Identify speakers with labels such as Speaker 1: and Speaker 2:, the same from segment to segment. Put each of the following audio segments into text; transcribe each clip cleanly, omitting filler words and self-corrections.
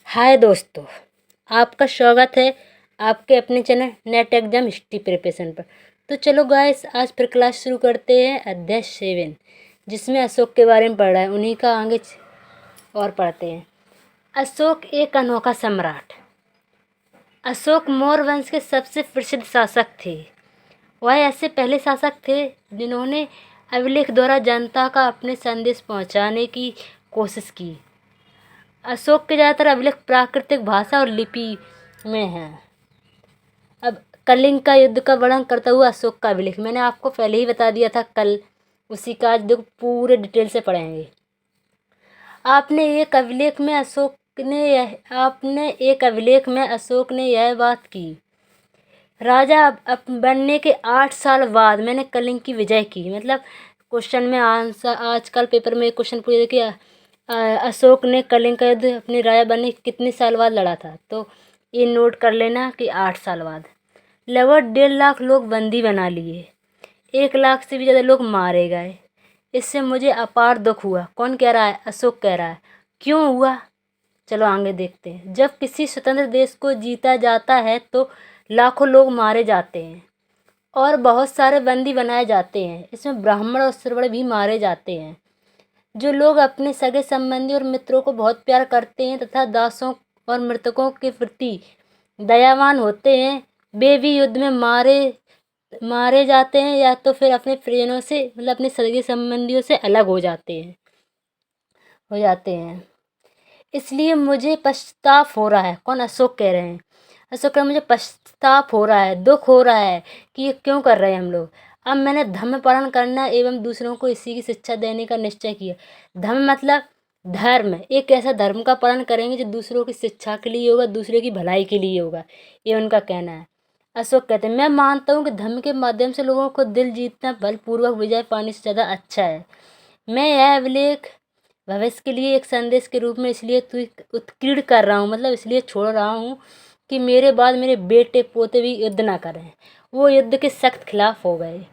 Speaker 1: हाय दोस्तों, आपका स्वागत है आपके अपने channel net exam history preparation पर। तो चलो गाइस, आज फिर क्लास शुरू करते हैं अध्याय 7, जिसमें अशोक के बारे में पढ़ रहा है। उन्हीं का आगे और पढ़ते हैं। अशोक एक अनोखा सम्राट। अशोक मौर्य वंश के सबसे प्रसिद्ध शासक थे। वह ऐसे पहले शासक थे जिन्होंने अभिलेख द्वारा जनता का अपने संदेश पहुंचाने की कोशिश की। अशोक के ज़्यादातर अभिलेख प्राकृतिक भाषा और लिपि में हैं। अब कलिंग का युद्ध का वर्णन करता हुआ अशोक का अभिलेख मैंने आपको पहले ही बता दिया था कल, उसी का आज देखो पूरे डिटेल से पढ़ेंगे। आपने एक अभिलेख में अशोक ने यह बात की। राजा बनने के 8 साल बाद मैंने कलिंग की विजय की। मतलब क्वेश्चन में आंसर, आजकल पेपर में क्वेश्चन पूछे कि अशोक ने कलिंग का युद्ध अपने राजा बनने के कितने साल बाद लड़ा था, तो ये नोट कर लेना कि 8 साल बाद। लगभग 1.5 लाख लोग बंदी बना लिए, 1 लाख से भी ज़्यादा लोग मारे गए। इससे मुझे अपार दुख हुआ। कौन कह रहा है? अशोक कह रहा है। क्यों हुआ? चलो आगे देखते हैं। जब किसी स्वतंत्र देश को जीता जाता है तो लाखों लोग मारे जाते हैं और बहुत सारे बंदी बनाए जाते हैं। इसमें ब्राह्मण और श्रवण भी मारे जाते हैं। जो लोग अपने सगे संबंधी और मित्रों को बहुत प्यार करते हैं तथा दासों और मृतकों के प्रति दयावान होते हैं, वे भी युद्ध में मारे जाते हैं या तो फिर अपने परिजनों से, मतलब अपने सगे संबंधियों से अलग हो जाते हैं। इसलिए मुझे पश्चाताप हो रहा है। कौन? अशोक कह रहे हैं। अशोक कह रहे हैं, मुझे पश्चाताप हो रहा है, दुख हो रहा है कि ये क्यों कर रहे हैं हम लोग। अब मैंने धर्म पालन करना एवं दूसरों को इसी की शिक्षा देने का निश्चय किया। धर्म मतलब धर्म, एक ऐसा धर्म का पालन करेंगे जो दूसरों की शिक्षा के लिए होगा, दूसरे की भलाई के लिए होगा, ये उनका कहना है। अशोक कहते हैं, मैं मानता हूँ कि धर्म के माध्यम से लोगों को दिल जीतना बलपूर्वक विजय पाने से ज़्यादा अच्छा है। मैं यह अभिलेख भविष्य के लिए एक संदेश के रूप में इसलिए उत्कीर्ण कर रहा हूँ, मतलब इसलिए छोड़ रहा हूँ कि मेरे बाद मेरे बेटे पोते भी युद्ध ना करें। वो युद्ध के सख्त खिलाफ हो गए।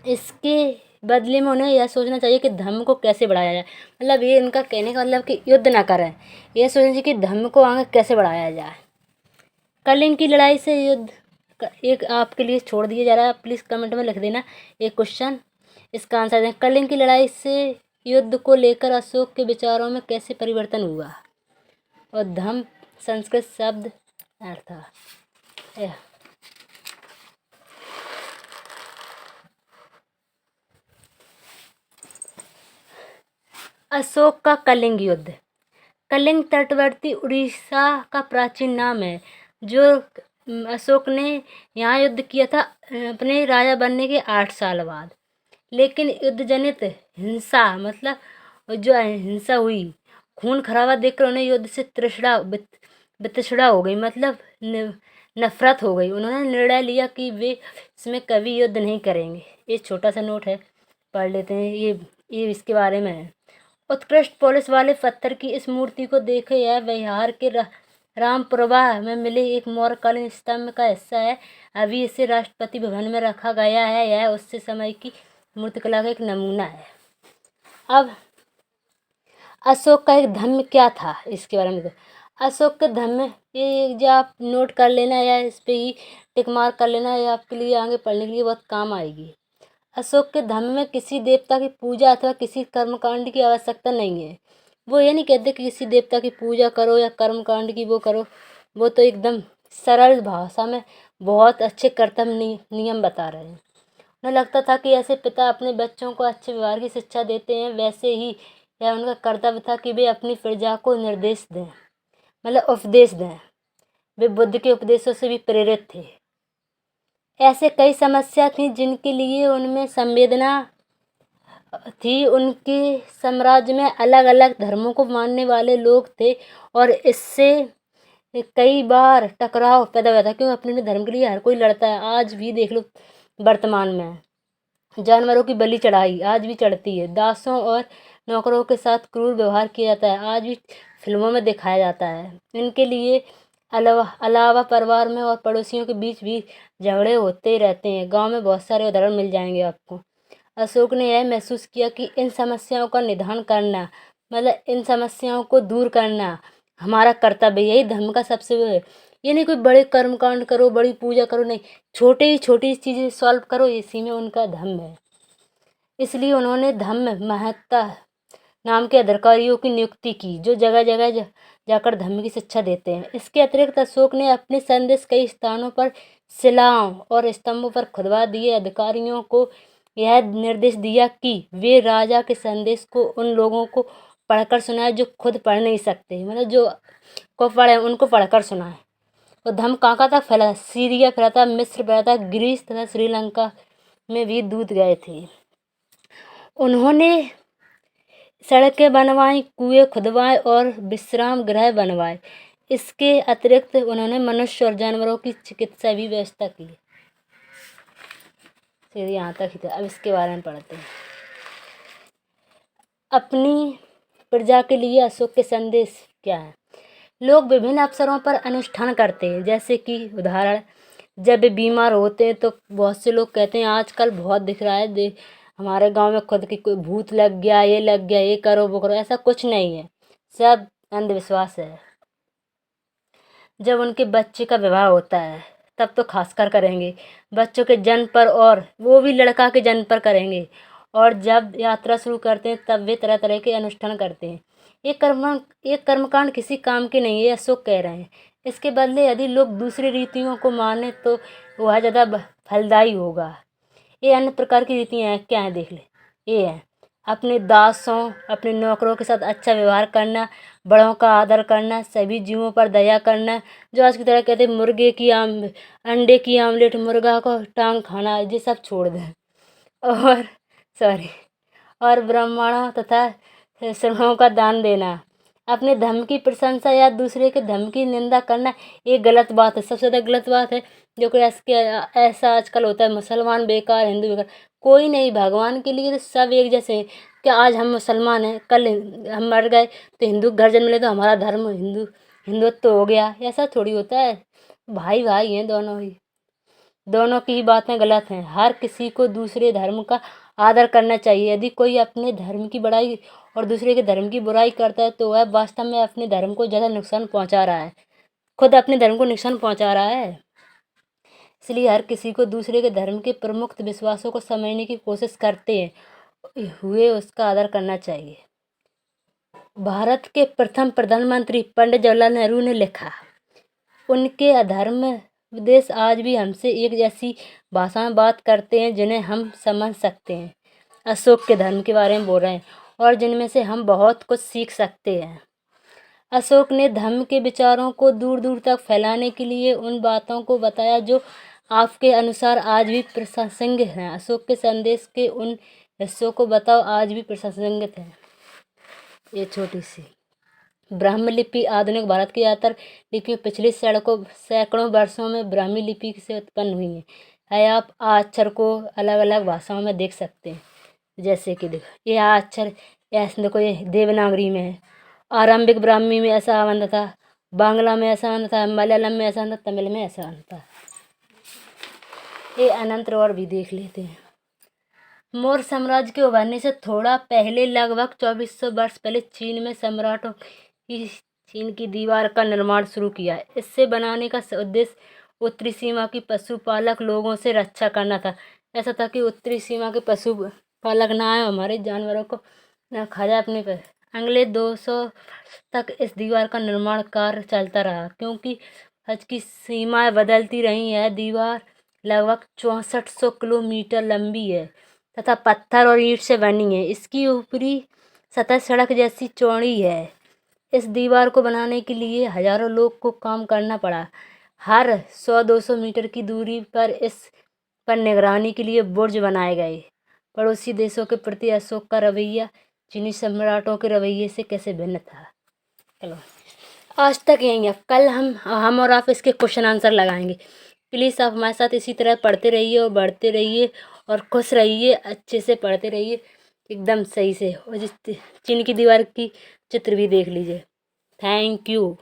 Speaker 1: इसके बदले में उन्हें यह सोचना चाहिए कि धर्म को कैसे बढ़ाया जाए। मतलब ये इनका कहने का मतलब कि युद्ध ना करें, यह सोचना चाहिए कि धर्म को आगे कैसे बढ़ाया जाए। कलिंग की लड़ाई से युद्ध एक आपके लिए छोड़ दिया जा रहा है, प्लीज़ कमेंट में लिख देना एक क्वेश्चन, इसका आंसर दें। कलिंग की लड़ाई से युद्ध को लेकर अशोक के विचारों में कैसे परिवर्तन हुआ। और धम्म संस्कृत शब्द अर्थ। अशोक का कलिंग युद्ध। कलिंग तटवर्ती उड़ीसा का प्राचीन नाम है, जो अशोक ने यहाँ युद्ध किया था अपने राजा बनने के 8 साल बाद। लेकिन युद्ध जनित हिंसा, मतलब जो हिंसा हुई, खून खराबा देखकर उन्हें युद्ध से तृष्णा हो गई, मतलब नफरत हो गई। उन्होंने निर्णय लिया कि वे इसमें कभी युद्ध नहीं करेंगे। ये छोटा सा नोट है, पढ़ लेते हैं। ये इसके बारे में है। उत्कृष्ट पॉलिश वाले पत्थर की इस मूर्ति को देखे, यह बिहार के रामपुरवा में मिले एक मौर्यकालीन स्तंभ का हिस्सा है। अभी इसे राष्ट्रपति भवन में रखा गया है। यह उससे समय की मूर्तिकला का एक नमूना है। अब अशोक का एक धर्म क्या था, इसके बारे में तो अशोक के धर्म में ये जो आप नोट कर लेना या इस पे ही टिक मार्क कर लेना, ये आपके लिए आगे पढ़ने के लिए बहुत काम आएगी। अशोक के धर्म में किसी देवता की पूजा अथवा किसी कर्मकांड की आवश्यकता नहीं है। वो ये नहीं कहते कि किसी देवता की पूजा करो या कर्मकांड की वो करो। वो तो एकदम सरल भाषा में बहुत अच्छे कर्तव्य नियम बता रहे हैं। उन्हें लगता था कि ऐसे पिता अपने बच्चों को अच्छे व्यवहार की शिक्षा देते हैं, वैसे ही यह उनका कर्तव्य था कि वे अपनी प्रजा को निर्देश दें, मतलब उपदेश दें। वे बुद्ध के उपदेशों से भी प्रेरित थे। ऐसे कई समस्या थी जिनके लिए उनमें संवेदना थी। उनके साम्राज्य में अलग अलग धर्मों को मानने वाले लोग थे और इससे कई बार टकराव पैदा हुआ था, क्योंकि अपने धर्म के लिए हर कोई लड़ता है। आज भी देख लो, वर्तमान में जानवरों की बलि चढ़ाई आज भी चढ़ती है। दासों और नौकरों के साथ क्रूर व्यवहार किया जाता है, आज भी फिल्मों में दिखाया जाता है। इनके लिए अलावा परिवार में और पड़ोसियों के बीच भी झगड़े होते रहते हैं। गांव में बहुत सारे उदाहरण मिल जाएंगे आपको। अशोक ने यह महसूस किया कि इन समस्याओं का निदान करना, मतलब इन समस्याओं को दूर करना हमारा कर्तव्य है, यही धर्म का सबसे वो है। ये नहीं कोई बड़े कर्मकांड करो, बड़ी पूजा करो, नहीं, छोटी चीज़ें सॉल्व करो, इसी में उनका धर्म है। इसलिए उन्होंने धम्म महत्ता नाम के अधिकारियों की नियुक्ति की, जो जगह जगह जाकर धर्म की शिक्षा देते हैं। इसके अतिरिक्त अशोक ने अपने संदेश कई स्थानों पर शिलाओं और स्तंभों पर खुदवा दिए। अधिकारियों को यह निर्देश दिया कि वे राजा के संदेश को उन लोगों को पढ़कर सुनाए जो खुद पढ़ नहीं सकते, मतलब जो को पढ़े उनको पढ़कर सुनाए। और धर्म कहाँ तक फैला? सीरिया फैला था, मिस्र फैला था, ग्रीस तथा श्रीलंका में भी दूत गए थे। उन्होंने सड़कें बनवाई, कुएं खुदवाए और विश्राम गृह बनवाए। इसके अतिरिक्त उन्होंने मनुष्य और जानवरों की चिकित्सा भी व्यवस्था की। फिर यहाँ तक ही था। अब इसके बारे में पढ़ते हैं। अपनी प्रजा के लिए अशोक के संदेश क्या है? लोग विभिन्न अवसरों पर अनुष्ठान करते हैं, जैसे कि उदाहरण, जब वे बीमार होते हैं तो बहुत से लोग कहते हैं, आजकल बहुत दिख रहा है, हमारे गांव में खुद की कोई भूत लग गया, ये करो वो करो। ऐसा कुछ नहीं है, सब अंधविश्वास है। जब उनके बच्चे का विवाह होता है तब तो खासकर करेंगे, बच्चों के जन्म पर, और वो भी लड़का के जन्म पर करेंगे। और जब यात्रा शुरू करते हैं तब वे तरह तरह के अनुष्ठान करते हैं। एक कर्मकांड किसी काम के नहीं है, अशोक कह रहे हैं। इसके बदले यदि लोग दूसरी रीतियों को माने तो वह ज़्यादा फलदायी होगा। ये अन्य प्रकार की रीतियाँ हैं, क्या हैं देख ले। ये है अपने दासों, अपने नौकरों के साथ अच्छा व्यवहार करना, बड़ों का आदर करना, सभी जीवों पर दया करना, जो आज की तरह कहते हैं अंडे की आमलेट, मुर्गा को टांग खाना, ये सब छोड़ दें। और और ब्राह्मणों तथा श्रमणों का दान देना। अपने धर्म की प्रशंसा या दूसरे के धर्म की निंदा करना ये गलत बात है, सबसे ज़्यादा गलत बात है। जो कि ऐसा आजकल होता है, मुसलमान बेकार, हिंदू बेकार, कोई नहीं। भगवान के लिए तो सब एक जैसे हैं। क्या आज हम मुसलमान हैं, कल हम मर गए तो हिंदू घर जन्म ले तो हमारा धर्म हिंदुत्व हो गया? ऐसा थोड़ी होता है। भाई भाई हैं दोनों ही, दोनों की ही बातें गलत हैं। हर किसी को दूसरे धर्म का आदर करना चाहिए। यदि कोई अपने धर्म की बड़ाई और दूसरे के धर्म की बुराई करता है तो वह वास्तव में अपने धर्म को ज़्यादा नुकसान पहुंचा रहा है, खुद अपने धर्म को नुकसान पहुंचा रहा है। इसलिए हर किसी को दूसरे के धर्म के प्रमुख विश्वासों को समझने की कोशिश करते हुए उसका आदर करना चाहिए। भारत के प्रथम प्रधानमंत्री पंडित जवाहरलाल नेहरू ने लिखा, उनके अधर्म उपदेश आज भी हमसे एक जैसी भाषा में बात करते हैं जिन्हें हम समझ सकते हैं। अशोक के धर्म के बारे में बोल रहे हैं और जिनमें से हम बहुत कुछ सीख सकते हैं। अशोक ने धर्म के विचारों को दूर दूर तक फैलाने के लिए उन बातों को बताया जो आपके अनुसार आज भी प्रासंगिक हैं। अशोक के संदेश के उन हिस्सों को बताओ आज भी प्रासंगिक है। ये छोटी सी ब्राह्मी लिपि आधुनिक भारत की ज़्यादातर लिपियाँ पिछले सैकड़ों वर्षों में ब्राह्मी लिपि से उत्पन्न हुई हैं। आप आ अक्षर को अलग अलग भाषाओं में देख सकते हैं, जैसे कि देखो ये आ अक्षर, ऐसे देखो ये देवनागरी में है। आरंभिक ब्राह्मी में ऐसा बंद था, बांग्ला में ऐसा बंद था, मलयालम में ऐसा बंद था, तमिल में ऐसा बंद था। ये अनंत और भी देख लेते हैं। मौर्य साम्राज्य के उभरने से थोड़ा पहले, लगभग 2400 वर्ष पहले, चीन में सम्राटों की चीन की दीवार का निर्माण शुरू किया। इससे बनाने का उद्देश्य उत्तरी सीमा की पशुपालक लोगों से रक्षा करना था। ऐसा था कि उत्तरी सीमा के पशुपालक ना आए, हमारे जानवरों को ना खा जाए अपने पर। अगले 200 तक इस दीवार का निर्माण कार्य चलता रहा, क्योंकि हज की सीमाएं बदलती रही। यह दीवार लगभग 6400 किलोमीटर लंबी है तथा पत्थर और ईंट से बनी है। इसकी ऊपरी सतह सड़क जैसी चौड़ी है। इस दीवार को बनाने के लिए हजारों लोग को काम करना पड़ा। हर 100-200 मीटर की दूरी पर इस पर निगरानी के लिए बुर्ज बनाए गए। पड़ोसी देशों के प्रति अशोक का रवैया चीनी सम्राटों के रवैये से कैसे भिन्न था। चलो आज तक यही है। कल हम और आप इसके क्वेश्चन आंसर लगाएंगे। प्लीज़ आप हमारे साथ इसी तरह पढ़ते रहिए और बढ़ते रहिए और खुश रहिए, अच्छे से पढ़ते रहिए एकदम सही से। और जिस चीन की दीवार की चित्र भी देख लीजिए। Thank you.